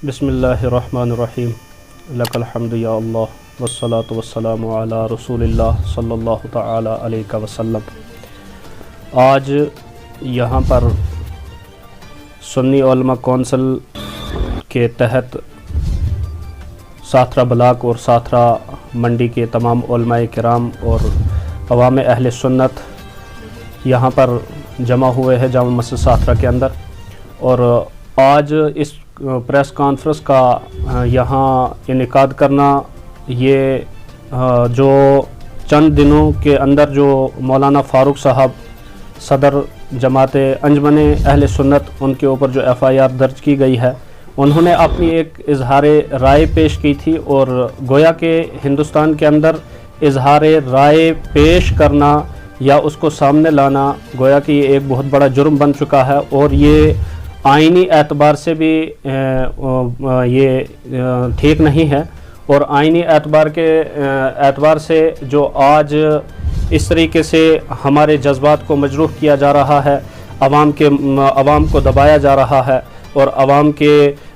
बिस्मिल्लाहिर्रहमानिर्रहीम लकल हम्दु या अल्लाह वस्सलातु वस्सलामु अला रसूलिल्लाह सल्लल्लाहु तआला अलैहि वसल्लम। आज यहाँ पर सुन्नी उलमा कौंसिल के तहत साथरा ब्लॉक और साथरा मंडी के तमाम उलमाए किराम और अवाम अहले सुन्नत यहाँ पर जमा हुए हैं जामा मस्जिद साथरा के अंदर। और आज इस प्रेस कॉन्फ्रेंस का यहाँ इनेकाद करना, ये जो चंद दिनों के अंदर जो मौलाना फ़ारूक साहब सदर जमात अंजमन अहले सुन्नत, उनके ऊपर जो FIR दर्ज की गई है, उन्होंने अपनी एक इजहार राय पेश की थी। और गोया के हिंदुस्तान के अंदर इजहार राय पेश करना या उसको सामने लाना गोया कि ये एक बहुत बड़ा जुर्म बन चुका है। और ये आइनी एतबार से भी ये ठीक नहीं है। और आइनी एतबार से जो आज इस तरीके से हमारे जज्बात को मजरूह किया जा रहा है, आवाम को दबाया जा रहा है और आवाम के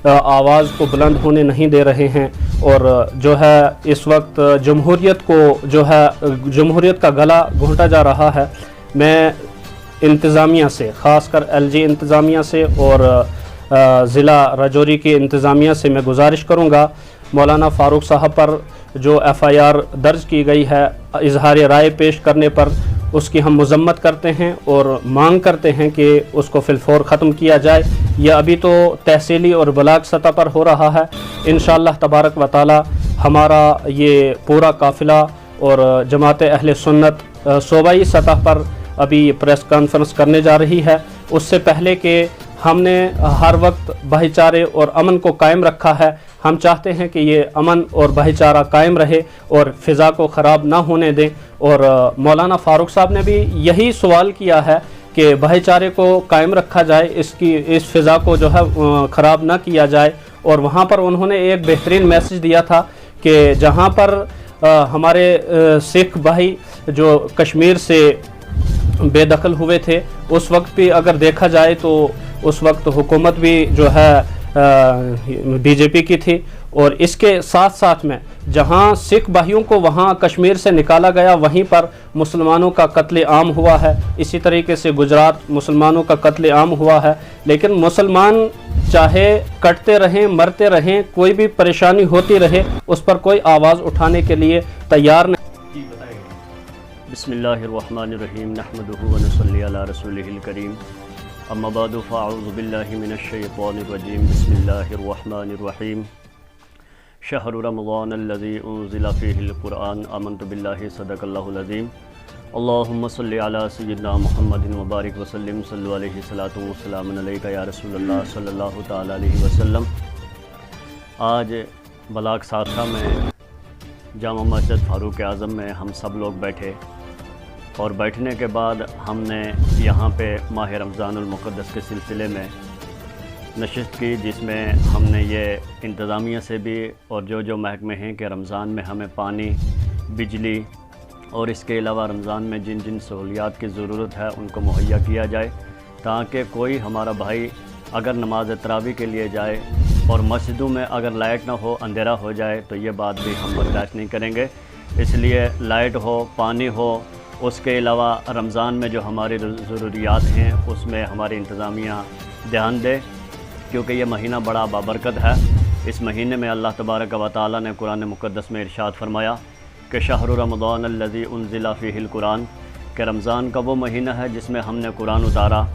आवाज़ को बुलंद होने नहीं दे रहे हैं। और जो है इस वक्त जमहूरियत को जो है जमहूरियत का गला घोंटा जा रहा है। मैं इंतज़ामिया से, ख़ासकर LG इंतज़ामिया से और ज़िला राजौरी की इंतज़ामिया से मैं गुजारिश करूँगा, मौलाना फ़ारूक साहब पर जो FIR दर्ज की गई है इजहार राय पेश करने पर, उसकी हम मज़म्मत करते हैं और मांग करते हैं कि उसको फिलफौर ख़त्म किया जाए। यह अभी तो तहसीली और ब्लॉक सतह पर हो रहा है। इंशाअल्लाह तबारक व तआला हमारा ये पूरा काफ़िला और जमात अहले सुन्नत सूबाई सतह पर अभी प्रेस कॉन्फ्रेंस करने जा रही है। उससे पहले कि हमने हर वक्त भाईचारे और अमन को कायम रखा है, हम चाहते हैं कि ये अमन और भाईचारा कायम रहे और फ़िज़ा को ख़राब ना होने दें। और मौलाना फ़ारूक साहब ने भी यही सवाल किया है कि भाईचारे को कायम रखा जाए, इस फ़िज़ा को जो है ख़राब ना किया जाए। और वहाँ पर उन्होंने एक बेहतरीन मैसेज दिया था कि जहाँ पर हमारे सिख भाई जो कश्मीर से बेदखल हुए थे, उस वक्त भी अगर देखा जाए तो उस वक्त हुकूमत भी जो है BJP की थी। और इसके साथ साथ में जहां सिख भाइयों को वहां कश्मीर से निकाला गया, वहीं पर मुसलमानों का कत्ले आम हुआ है। इसी तरीके से गुजरात मुसलमानों का कत्ले आम हुआ है। लेकिन मुसलमान चाहे कटते रहें, मरते रहें, कोई भी परेशानी होती रहे, उस पर कोई आवाज़ उठाने के लिए तैयार नहीं। बिस्मिल्लाहिर्रहमानिर्रहीम नहमदुहु व नुसल्ली अला रसूलिहिल करीम अम्मा बादु फ़अऊज़ु बिल्लाहि मिनश्शैतानिर्रजीम बिस्मिल्लाहिर्रहमानिर्रहीम शहरु रमज़ानल्लज़ी उन्ज़िला फ़ीहिल क़ुरआन आमन्तु बिल्लाहि सदक़ल्लाहुल अज़ीम अल्लाहुम्मा सल्लि अला सय्यिदिना मुहम्मदिन व बारिक व सल्लिम सल्लु अलैहि सलातु व सलामुन अलैका या रसूलल्लाह सल्लल्लाहु तआला अलैहि वसल्लम। आज ब्लॉक साथरा में जामा मस्जिद फ़ारूक आज़म में हम सब लोग बैठे और बैठने के बाद हमने यहाँ पे माह रमज़ानुल मुक़द्दस के सिलसिले में नशिस्त की, जिसमें हमने ये इंतज़ामिया से भी और जो महकमे हैं कि रमज़ान में हमें पानी, बिजली और इसके अलावा रमज़ान में जिन जिन सहूलियात की ज़रूरत है उनको मुहैया किया जाए, ताकि कोई हमारा भाई अगर नमाज तरावी के लिए जाए और मस्जिदों में अगर लाइट ना हो, अंधेरा हो जाए, तो ये बात भी हम बर्दाश्त नहीं करेंगे। इसलिए लाइट हो, पानी हो, उसके अलावा रमज़ान में जो हमारी ज़रूरियात हैं उसमें हमारी इंतज़ामिया ध्यान दे, क्योंकि ये महीना बड़ा बाबरकत है। इस महीने में अल्लाह तबारक व तआला ने कुरान मुक़द्दस में इरशाद फरमाया कि शहरु रमज़ानल्लज़ी उन्ज़िला फ़ीहिल क़ुरआन, कि रमज़ान का वो महीना है जिसमें हमने कुरान उतारा।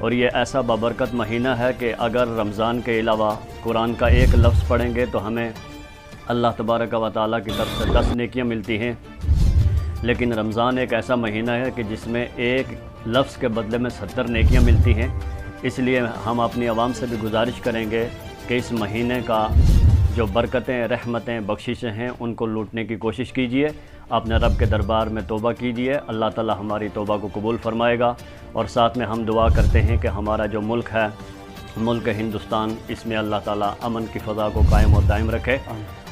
और ये ऐसा बाबरकत महीना है कि अगर रमज़ान के अलावा कुरान का एक लफ्ज़ पढ़ेंगे तो हमें अल्लाह तबारक व तआला की तरफ से 10 नेकियां मिलती हैं। लेकिन रमज़ान एक ऐसा महीना है कि जिसमें एक लफ्ज़ के बदले में 70 नेकियां मिलती हैं। इसलिए हम अपनी आवाम से भी गुजारिश करेंगे कि इस महीने का जो बरकतें, रहमतें, बख्शिशें हैं उनको लूटने की कोशिश कीजिए, अपने रब के दरबार में तौबा कीजिए। अल्लाह ताला हमारी तौबा को कबूल फरमाएगा। और साथ में हम दुआ करते हैं कि हमारा जो मुल्क है, मुल्क हिंदुस्तान, इसमें अल्लाह ताला अमन की फ़ज़ा को कायम और दायम रखे।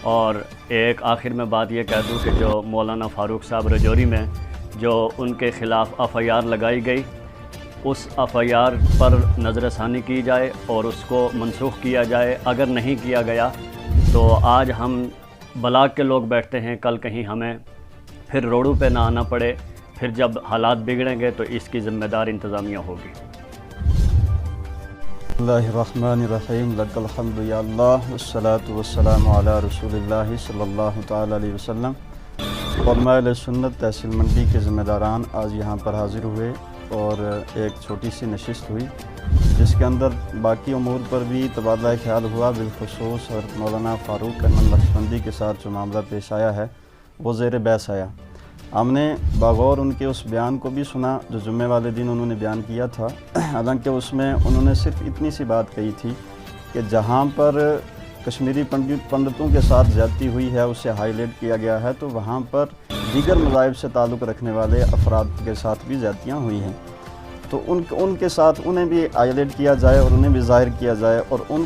और एक आखिर में बात ये कह दूँ कि जो मौलाना फ़ारूक साहब राजौरी में जो उनके ख़िलाफ़ FIR लगाई गई, اس FIR پر نظر ثانی کی جائے اور اس کو منسوخ کیا جائے۔ اگر نہیں کیا گیا تو آج ہم بلاک کے لوگ بیٹھتے ہیں، کل کہیں ہمیں پھر روڈوں پہ نہ آنا پڑے، پھر جب حالات بگڑیں گے تو اس کی ذمہ دار انتظامیہ ہوگی۔ اللہ الرحمن الرحیم، لک الحمد یا اللہ، والصلاة والسلام علی رسول اللہ صلی اللہ تعالی علیہ وسلم۔ علماء اہل سنت تحصیل منڈی کے ذمہ داران آج یہاں پر حاضر ہوئے اور ایک چھوٹی سی نشست ہوئی جس کے اندر باقی امور پر بھی تبادلہ خیال ہوا۔ بالخصوص حضرت مولانا فاروق احمد نقشبندی کے ساتھ جو معاملہ پیش آیا ہے وہ زیر بحث آیا۔ ہم نے بغور ان کے اس بیان کو بھی سنا جو جمعے والے دن انہوں نے بیان کیا تھا، حالانکہ اس میں انہوں نے صرف اتنی سی بات کہی تھی کہ جہاں پر کشمیری پنڈتوں کے ساتھ زیادتی ہوئی ہے اسے ہائی لائٹ کیا گیا ہے، تو وہاں پر دیگر مذاہب سے تعلق رکھنے والے افراد کے ساتھ بھی زیادتیاں ہوئی ہیں، تو ان کے ساتھ انہیں بھی ہائی لائٹ کیا جائے اور انہیں بھی ظاہر کیا جائے اور ان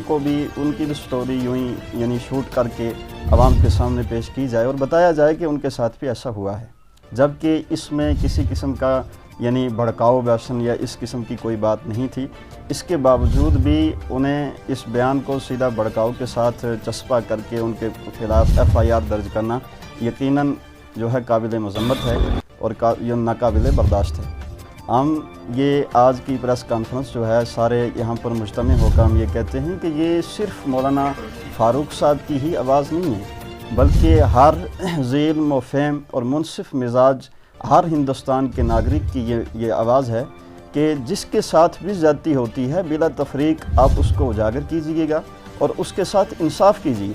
کی بھی سٹوری یوں ہی یعنی شوٹ کر کے عوام کے سامنے پیش کی جائے اور بتایا جائے کہ ان کے ساتھ بھی ایسا ہوا ہے، جبکہ اس میں کسی قسم کا یعنی بھڑکاؤ بیان یا اس قسم کی کوئی بات نہیں تھی۔ اس کے باوجود بھی انہیں اس بیان کو سیدھا بھڑکاؤ کے ساتھ چسپاں کر کے ان کے خلاف FIR درج کرنا یقیناً جو ہے قابل مذمت ہے اور یہ ناقابل برداشت ہے۔ ہم یہ آج کی پریس کانفرنس جو ہے سارے یہاں پر مجتمع ہو کر ہم یہ کہتے ہیں کہ یہ صرف مولانا فاروق صاحب کی ہی آواز نہیں ہے، بلکہ ہر ذی علم و فہم اور منصف مزاج ہر ہندوستان کے ناگرک کی یہ آواز ہے کہ جس کے ساتھ بھی زیادتی ہوتی ہے بلا تفریق آپ اس کو اجاگر کیجیے گا اور اس کے ساتھ انصاف کیجیے،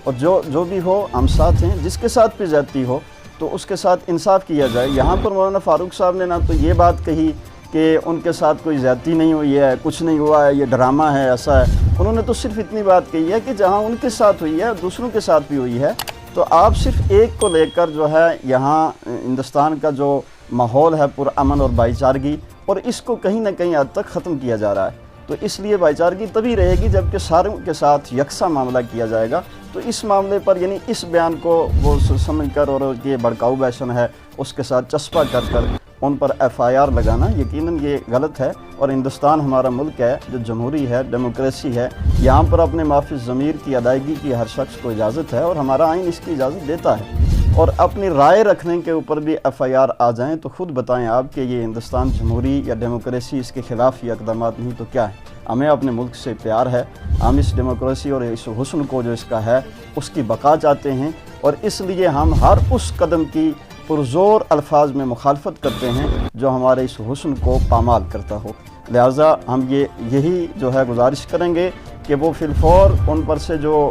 اور جو بھی ہو ہم ساتھ ہیں، جس کے ساتھ بھی زیادتی ہو تو اس کے ساتھ انصاف کیا جائے۔ یہاں پر مولانا فاروق صاحب نے نہ تو یہ بات کہی کہ ان کے ساتھ کوئی زیادتی نہیں ہوئی ہے، کچھ نہیں ہوا ہے، یہ ڈرامہ ہے، ایسا ہے، انہوں نے تو صرف اتنی بات کہی ہے کہ جہاں ان کے ساتھ ہوئی ہے دوسروں کے ساتھ بھی ہوئی ہے، تو آپ صرف ایک کو لے کر جو ہے یہاں ہندوستان کا جو ماحول ہے پرامن اور بھائی چارگی، اور اس کو کہیں نہ کہیں حد تک ختم کیا جا رہا ہے، تو اس لیے بھائی چارگی تبھی رہے گی جبکہ ساروں کے ساتھ یکساں معاملہ کیا جائے گا۔ تو اس معاملے پر یعنی اس بیان کو وہ سمجھ کر اور یہ بھڑکاؤ بیان ہے اس کے ساتھ چسپاں کر ان پر FIR لگانا یقیناً یہ غلط ہے، اور ہندوستان ہمارا ملک ہے جو جمہوری ہے، ڈیموکریسی ہے، یہاں پر اپنے معافی ضمیر کی ادائیگی کی ہر شخص کو اجازت ہے اور ہمارا آئین اس کی اجازت دیتا ہے، اور اپنی رائے رکھنے کے اوپر بھی FIR آ جائیں تو خود بتائیں آپ کہ یہ ہندوستان جمہوری یا ڈیموکریسی اس کے خلاف یہ اقدامات نہیں تو کیا ہے۔ ہمیں اپنے ملک سے پیار ہے، ہم اس ڈیموکریسی اور اس حسن کو جو اس کا ہے اس کی بقا چاہتے ہیں، اور اس لیے ہم ہر اس قدم کی پرزور الفاظ میں مخالفت کرتے ہیں جو ہمارے اس حسن کو پامال کرتا ہو۔ لہٰذا ہم یہی جو ہے گزارش کریں گے کہ وہ فی الفور ان پر سے جو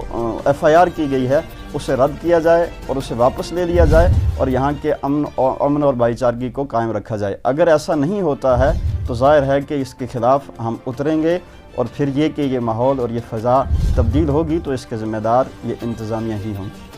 FIR کی گئی ہے اسے رد کیا جائے اور اسے واپس لے لیا جائے اور یہاں کے امن اور بھائی چارگی کو قائم رکھا جائے۔ اگر ایسا نہیں ہوتا ہے تو ظاہر ہے کہ اس کے خلاف ہم اتریں گے، اور پھر یہ کہ یہ ماحول اور یہ فضا تبدیل ہوگی تو اس کے ذمہ دار یہ انتظامیہ ہی ہوں گی۔